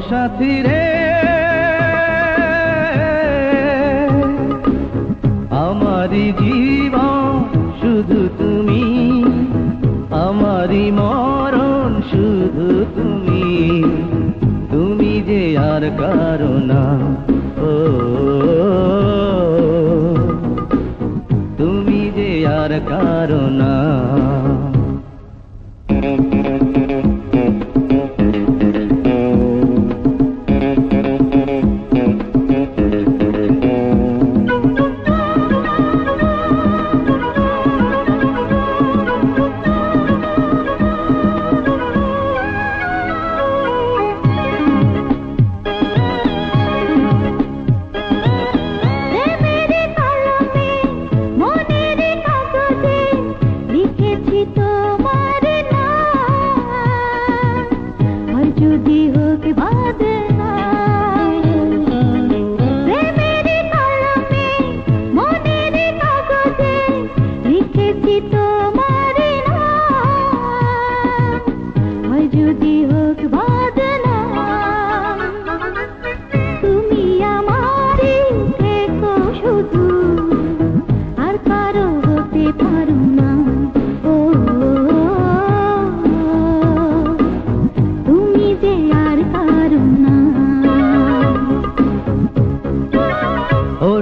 সাথী রে আমারি জীবন শুধু তুমি, আমারি মরণ শুধু তুমি, তুমি যে আর কারো না, ও তুমি যে আর কারো না।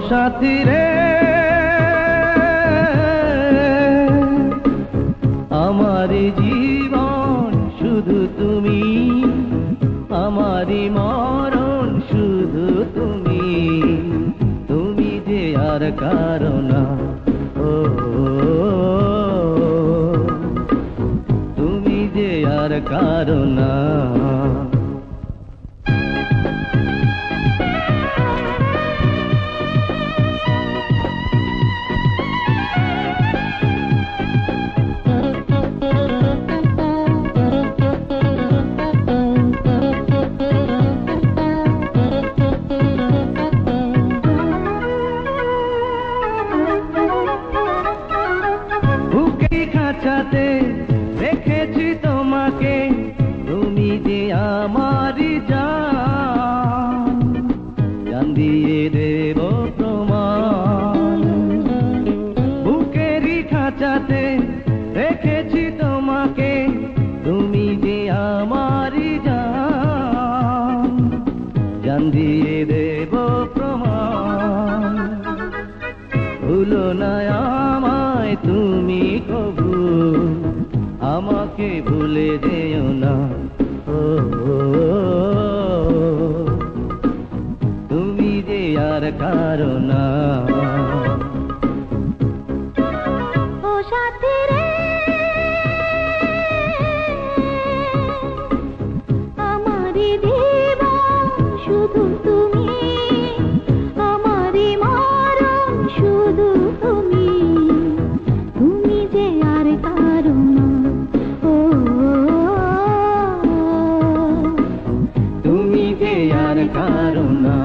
সাথী রে আমারি জীবন শুধু তুমি, আমারি মরণ শুধু তুমি, তুমি যে আর কারো না, ও তুমি যে আর কারো না। খাঁচাতে রেখেছি তোমাকে, তুমি যে আমারি জান, জান দিয়ে দেব প্রমাণ। বুকেরই খাঁচাতে রেখেছি তোমাকে, তুমি যে আমারি জান, জান দিয়ে দেব প্রমাণ। ভুলো না আমায় তুমি কবু, আমাকে ভুলে যেও না, ও তুমি যে আর কারো না। ও সাথী রে আমারি জীবন শুধু তুমি, আমারি মরণ শুধু তুমি, তুমি যে আর কারো না, ও তুমি যে আর কারো না।